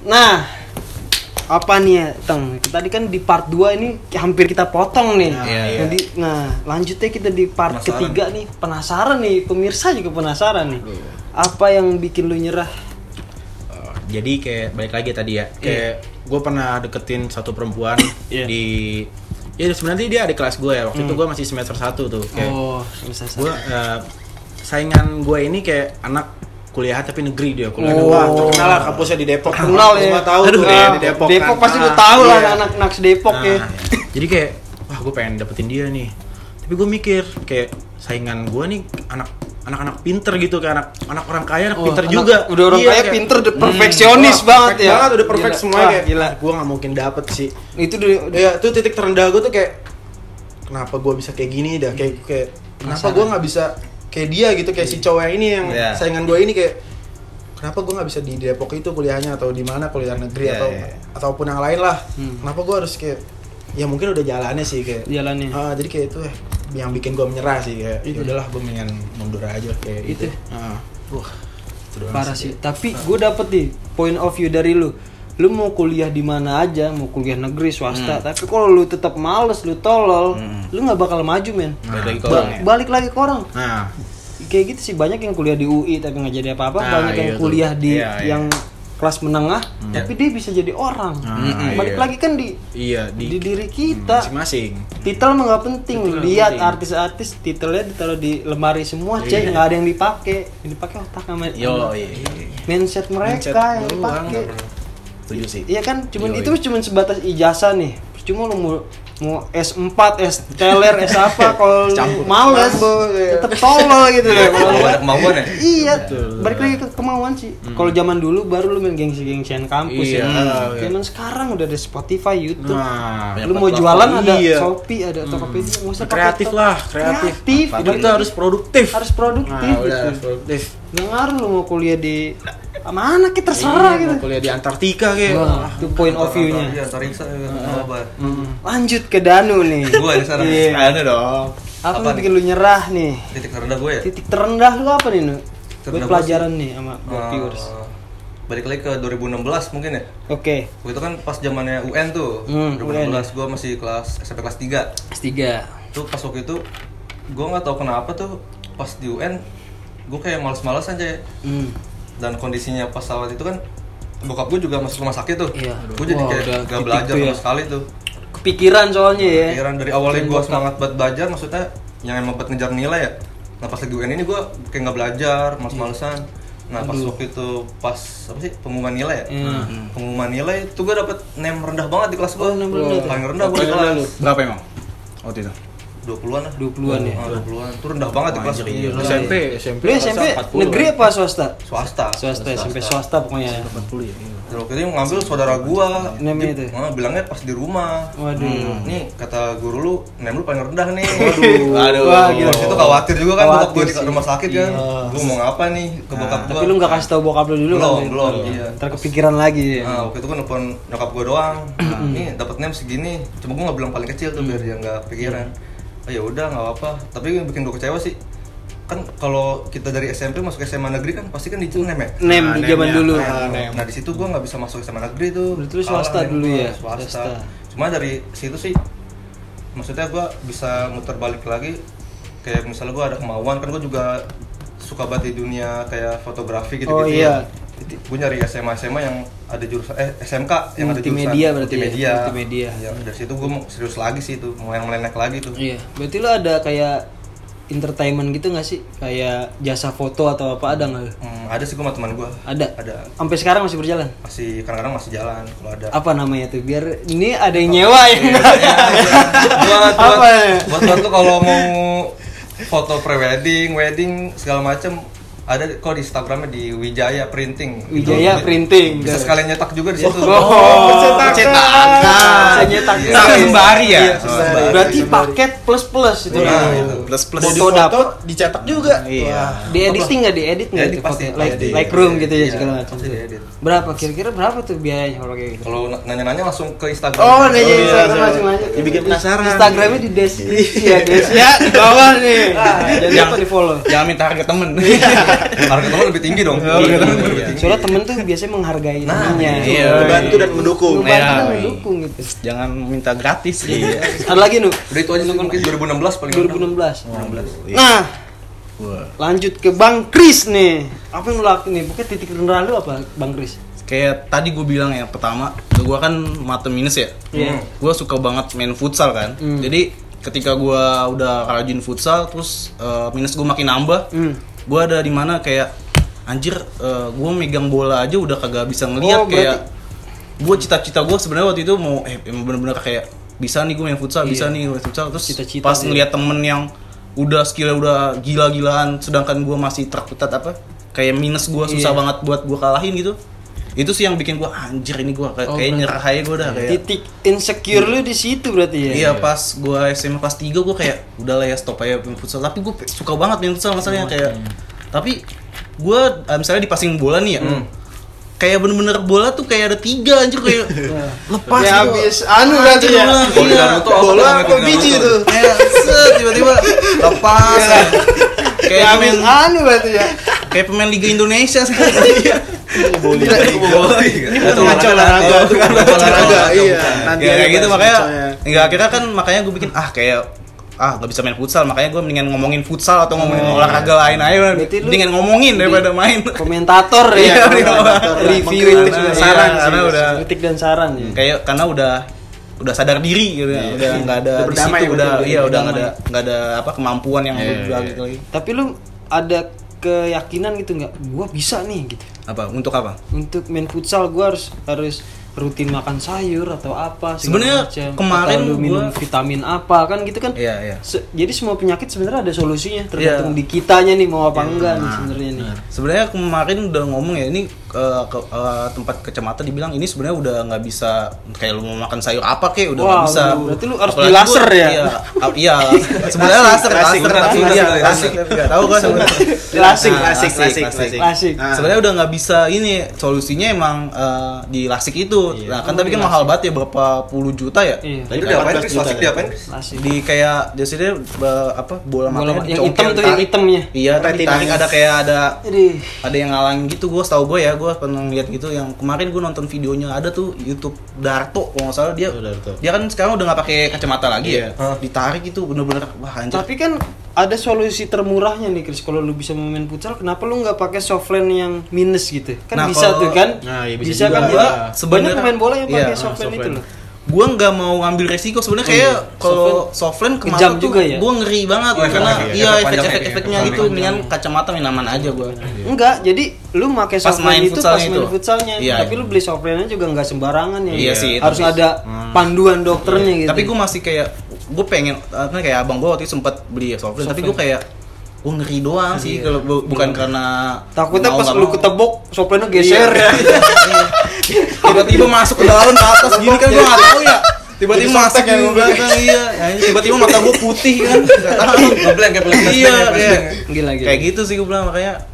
Nah, apa nih ya, Teng? Tadi kan di part 2 ini hampir kita potong nih. Nah, lanjutnya kita di part ketiga nih. Penasaran nih, pemirsa juga penasaran nih. Apa yang bikin lu nyerah? Jadi kayak balik lagi tadi ya. Kayak gue pernah deketin satu perempuan di sebenarnya dia adik kelas gue ya. Waktu itu gue masih semester 1 tuh. Kayak gue saingan gue ini kayak anak kuliah tapi negeri dia kuliah. Wah, terkenal lah kampusnya di Depok. Terkenal ya. Tahu tuh di Depok. Depok kan. Pasti lu tahu lah anak-anak Depok ya. Jadi kayak wah gue pengen dapetin dia nih. Tapi gue mikir kayak saingan gue nih anak-anak pinter gitu, kayak anak orang kaya, anak pinter juga. Udah orang kaya kayak, pinter, udah perfeksionis banget ya. Banget, udah perfect semuanya kayak. Gila. Gue nggak mungkin dapet sih. Itu tuh titik terendah gue tuh kayak kenapa gue bisa kayak gini dah, kayak kenapa gue nggak bisa kayak dia gitu, kayak si cowok ini yang saingan gue ini, kayak kenapa gue nggak bisa di Depok itu kuliahnya atau di mana kuliah negeri ataupun yang lain lah. Kenapa gue harus kayak ya mungkin udah jalannya sih kayak jalannya. Jadi kayak itu yang bikin gue menyerah sih, kayak ya udahlah gue mendingan mundur aja kayak itu. Wah, parah sih. Tapi gue dapet nih point of view dari lu. Lu mau kuliah di mana aja, mau kuliah negeri, swasta, tapi kalau lu tetap males, lu tolol, lu nggak bakal maju, men. Balik lagi ke orang. Nah, kayak gitu sih, banyak yang kuliah di UI tapi nggak jadi apa-apa, banyak yang kuliah di yang kelas menengah, tapi dia bisa jadi orang. Balik lagi kan di diri kita. Masing-masing. Titel mah nggak penting. Lihat artis-artis titelnya ditaruh di lemari semua, nggak ada yang dipakai. Yang dipakai otak sama mindset mereka yang dipakai. Setuju sih. Iya kan, itu cuma sebatas ijazah nih. Cuma lu mau S4, S teler, S apa, kalau males tetep tolol gitu deh. Kalau ada kemauan ya? Iya, balik lagi ke kemauan sih. Kalau zaman dulu baru lu main gengsi-gengsian kampus ya. Zaman sekarang udah ada Spotify, YouTube. Lu mau jualan ada Shopee, ada Tokopedia. Nggak usah kreatif lah, kreatif. Itu harus produktif. Harus produktif. Harus produktif. Nggak ngaruh lu mau kuliah di mana kita terserah gitu. Kuliah di Antartika kayak. Itu point of view-nya. Iya, Antartika. Lanjut ke Danu nih. Gue di sana. Ada dong. Apa yang bikin lu nyerah nih? Titik terendah gue ya? Titik terendah lu apa nih, Nu? Buat pelajaran nih sama buat viewers. Balik lagi ke 2016 mungkin ya? Oke. Waktu itu kan pas zamannya UN tuh. 2016 gue masih SMP kelas 3. Kelas 3. Tuh pas waktu itu gue nggak tahu kenapa tuh pas di UN gue kayak males-males aja. Dan kondisinya pas saat itu kan bokap gue juga masuk rumah sakit tuh. Gue jadi kayak gak belajar sama sekali tuh. Kepikiran soalnya ya. Kepikiran dari awalnya gue semangat buat belajar, maksudnya yang emang buat ngejar nilai ya. Nah pas lagi UN ini gue kayak gak belajar, males-malesan. Nah pas waktu itu pas apa sih pengumuman nilai ya. Pengumuman nilai tuh gue dapet name rendah banget di kelas gue. Paling rendah gue di kelas. Berapa emang waktu itu? 20-an lah. 20-an ya. 20-an. Itu rendah banget di kelas. SMP negeri apa swasta? Swasta, SMP swasta pokoknya. 40 ya. Waktu itu ngambil saudara gua. Namanya itu. Bilangnya pas di rumah. Waduh. Nih kata guru lu, name lu paling rendah nih. Waduh. Wah, gila. Terus itu khawatir juga kan bokap gua di rumah sakit kan. Gua mau ngapa nih ke bokap gua. Tapi lu enggak kasih tahu bokap lu dulu kan? Belum. Iya. Ntar kepikiran lagi. Nah, waktu itu kan nelfon nyokap gua doang. Nih dapat name segini. Cuma gua enggak bilang paling kecil tuh biar dia enggak kepikiran. Oh ya udah nggak apa-apa, tapi yang bikin gue kecewa sih kan kalau kita dari SMP masuk SMA negeri kan pasti kan dihitung nem ya. Nem di zaman dulu. Nah di situ gue nggak bisa masuk SMA negeri tuh. Berarti lu swasta dulu ya. Swasta. Cuma dari situ sih, maksudnya gue bisa muter balik lagi. Kayak misalnya gue ada kemauan kan gue juga suka banget di dunia kayak fotografi gitu-gitu. Oh iya. Gue nyari SMA yang ada jurusan SMK yang ada jurusan multimedia berarti multimedia. Ya, dari situ gue mau serius lagi sih tuh, mau yang melenek lagi tuh. Iya, berarti lo ada kayak entertainment gitu nggak sih, kayak jasa foto atau apa, ada nggak? Ada sih gue sama teman gue. Ada. Sampai sekarang masih berjalan? Masih kadang-kadang masih jalan kalau ada. Apa namanya tuh? Biar ini ada yang nyewa ya. Buat tuh kalau mau foto prewedding, wedding segala macem. Ada kok di Instagramnya di Wijaya Printing. Wijaya Printing. Bisa sekalian nyetak juga di situ. Cetakan. Nyetak sembari ya. Berarti paket plus itu. Plus foto dapat dicetak juga. Iya. Di editing nggak? Itu pasti. Lightroom gitu ya segala macam. Berapa kira-kira tuh biayanya kalau kayak gitu? Kalau nanya-nanya langsung ke Instagram. Oh, nanya Instagram langsung aja. Dibikin penasaran. Instagramnya di deskripsi ya guys ya, di bawah nih. Jadi apa di follow? Jangan minta harga temen. Harga teman lebih tinggi dong. Soalnya temen tuh biasanya menghargai temennya. Iya, membantu dan mendukung. Membantu dan mendukung gitu. Jangan minta gratis. Iya. Ada lagi Nu? Udah itu aja mungkin 2016 paling 2016. Nah, lanjut ke Bang Kris nih. Apa yang lu lakuin nih? Pokoknya titik rendah lu apa Bang Kris? Kayak tadi gue bilang ya, pertama gue kan mata minus ya. Gue suka banget main futsal kan. Jadi ketika gue udah rajin futsal, terus minus gue makin nambah. Gue ada di mana kayak anjir, gue megang bola aja udah kagak bisa ngeliat. Kayak gue cita-cita gue sebenarnya waktu itu mau bener-bener kayak bisa nih gue main futsal, bisa nih main futsal. Terus cita-cita pas ngeliat temen yang udah skillnya udah gila-gilaan, sedangkan gue masih terputat kayak minus gue susah banget buat gue kalahin gitu. Itu sih yang bikin gue anjir, ini gue kayak nyerah aja gue udah kayak titik insecure lu di situ berarti ya. Iya, pas gue SMA kelas 3 gue kayak udah lah ya stop aja main futsal. Tapi gue suka banget main futsal masalahnya kayak tapi gue misalnya di passing bola nih ya, kayak bener-bener bola tuh kayak ada 3 anjir kayak lepas ya gitu. habis berarti ya. Bola kok biji itu. Kayak tiba-tiba lepas. Kayak main berarti ya. Kayak pemain Liga Indonesia sih. Ini bukan ngaco olahraga. Iya. Nanti kayak gitu makanya enggak akhirnya kan makanya gue bikin nggak bisa main futsal, makanya gue mendingan ngomongin futsal atau ngomongin olahraga lain aja. Mendingan ngomongin daripada main. Komentator ya. Review saran karena udah kritik dan saran ya. Kayak karena udah sadar diri gitu ya. Udah enggak ada di situ udah enggak ada kemampuan yang gitu lagi. Tapi lu ada keyakinan gitu nggak? Gua bisa nih gitu. Untuk apa? Untuk main futsal gua harus rutin makan sayur atau apa. Sebenarnya kemarin lu minum vitamin apa kan gitu kan. Iya. Jadi semua penyakit sebenarnya ada solusinya, tergantung di kitanya nih mau apa enggak nih sebenarnya nih. Sebenarnya kemarin udah ngomong ya, ini tempat kacamata dibilang ini sebenarnya udah nggak bisa kayak lu mau makan sayur apa udah nggak bisa. Berarti lu harus di laser ya? Iya. Sebenarnya laser nggak tahu kan Lasik. Sebenarnya udah nggak bisa, ini solusinya emang di lasik itu. Nah kan tapi kan mahal banget ya, berapa puluh juta ya. Tadi udah apain lasik diapain? Di kayak biasanya bola matanya yang hitam tuh, yang hitamnya. Iya, ditarik ada kayak ada yang ngalangin gitu. Gue setahu gue ya, gue pernah lihat gitu. Yang kemarin gue nonton videonya, ada tuh YouTube Darto kalau nggak salah, dia kan sekarang udah nggak pakai kacamata lagi ya. Ditarik itu bener-bener wah anjir. Tapi kan ada solusi termurahnya nih Chris, kalau lu bisa main futsal, kenapa lu nggak pakai softline yang minus gitu? Kan bisa tuh kan? Bisa kan? Sebenarnya pemain bola yang pakai softline itu loh. Gue nggak mau ngambil resiko sebenarnya, kayak kalau softline ke mata tuh ya? Gue ngeri banget karena efek-efeknya gitu. Mendingan kacamata main aman aja gue. Enggak, jadi lu pakai softline itu pas main futsalnya, tapi lu beli softline-nya juga nggak sembarangan ya. Iya sih, harus ada panduan dokternya gitu. Tapi gue masih kayak, gue pengen kayak abang gue waktu itu sempat beli softline, tapi gue kayak ngeri doang sih, kalau bukan karena takutnya pas lu ketebok softline-nya geser ya. Tiba-tiba masuk ke dalam ke atas gini kan, gue nggak tahu ya. Tiba-tiba masuk ke belakang, tiba-tiba mata gue putih kan, nggak tahu. Ngeblank Iya, gila. Kayak gitu sih gue bilang, makanya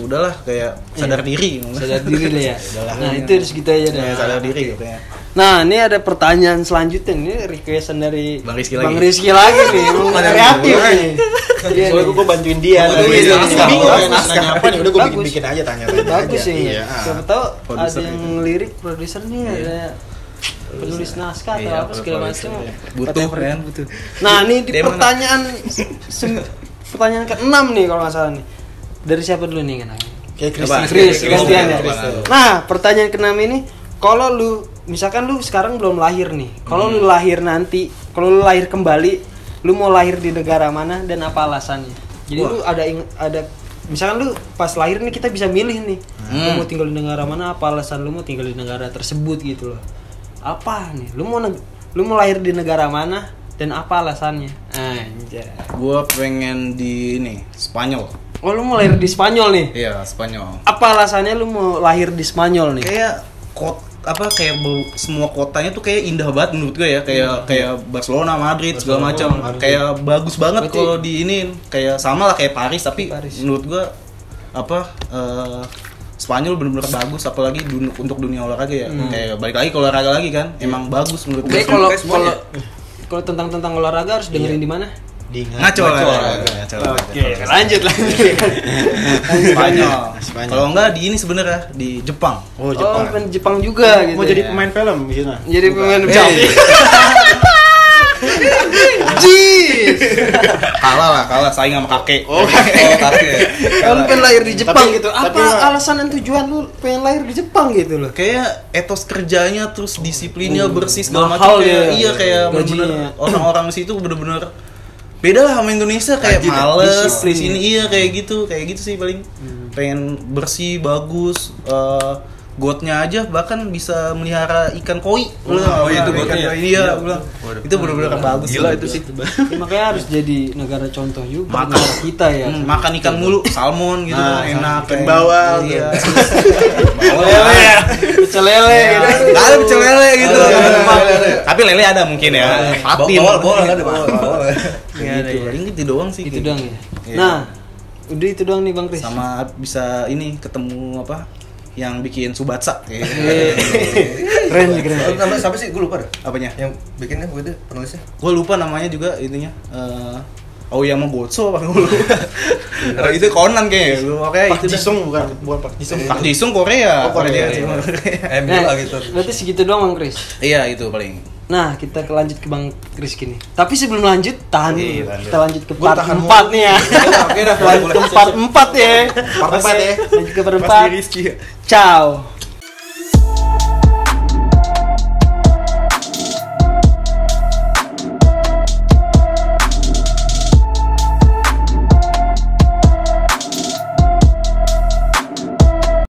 udahlah, kayak sadar diri lah ya. Nah itu harus gitu aja dah. Sadar diri kayaknya. Nah ini ada pertanyaan selanjutnya, ini requestan dari Bang Rizky lagi nih, kreatif nih. Soalnya gue bantuin dia. Bingung naskah apa nih, udah gue bikin aja tanya-tanya. Bagus sih. Siapa tahu ada yang lirik produser nih, ada penulis naskah atau apa segala macam. Butuh kan. Nah ini di pertanyaan ke-6 nih kalau nggak salah nih. Dari siapa dulu nih kan? Chris gantian ya. Nah pertanyaan ke-6 ini, kalau lu misalkan lu sekarang belum lahir nih, kalau lu lahir nanti, kalau lu lahir kembali, lu mau lahir di negara mana dan apa alasannya? Jadi lu ada misalkan lu pas lahir nih, kita bisa milih nih, lu mau tinggal di negara mana, apa alasan lu mau tinggal di negara tersebut gitu loh. Apa nih? Lu mau lahir di negara mana dan apa alasannya? Anjay. Gua pengen di Spanyol. Oh, lu mau lahir di Spanyol nih? Iya, Spanyol. Apa alasannya lu mau lahir di Spanyol nih? Kayak semua kotanya tuh kayak indah banget menurut gue ya, kayak Barcelona, Madrid segala macam, kayak bagus banget. Kalau di ini kayak sama lah kayak Paris, tapi menurut gue Spanyol benar-benar bagus, apalagi untuk dunia olahraga ya. Kayak balik lagi ke olahraga lagi kan, emang bagus menurut gue. Kalau tentang olahraga harus dengerin di mana? Ngaco lah. Oke, lanjut. Spanyol. Kalau enggak di ini sebenarnya di Jepang. Oh, Jepang. Oh, Jepang juga gitu. Mau jadi pemain film di sana. Jadi pemain film. Jis. Kalah saing sama kakek. Kakek. Kan pengen lahir di Jepang gitu. tapi Apa alasan dan tujuan lu pengen lahir di Jepang gitu loh? Kayak etos kerjanya terus disiplinnya bersih segala mahal macam. ya. Iya kayak Gajinya. bener-bener orang-orang di situ bener-bener beda lah sama Indonesia kayak Rajin, males disiplin di sini iya kayak gitu sih paling pengen bersih bagus gotnya aja bahkan bisa melihara ikan koi. Itu gotnya. Iya, bilang. Itu benar-benar bagus. Gila itu sih. Makanya harus jadi negara contoh juga negara kita ya. Makan ikan mulu, salmon gitu enak. Ikan bawal. Iya. Lele ya. Pecel lele gitu. Enggak ada pecel lele gitu. Tapi lele ada mungkin ya. Patin. Bawal ada bawal. Gitu. Paling gitu doang sih. Itu kayak doang gitu. ya. Nah, udah itu doang nih Bang Kris. Sama bisa ini ketemu apa? Yang bikin Subatsa. Keren sih, keren. Nama siapa sih? Gue lupa dah. Apanya? Yang bikinnya begitu penulisnya. Gue lupa namanya juga itunya. Aoyama Gotso apa gue lupa. Itu Conan kayaknya. Oke, Pak Jisung bukan Pak Jisung. Pak Jisung Korea. Oh, Korea. Mila gitu. Berarti segitu doang Bang Kris. Iya, itu paling. Nah, kita lanjut ke Bang Kris gini. Tapi sebelum lanjut, tahan dulu. lanjut. Kita lanjut ke Gua part tahan 4 nih ya. Oke dah, Lanjut ke part 4 ya. Part 4 ya. Lanjut ke part Mas 4. Rizky. Ciao.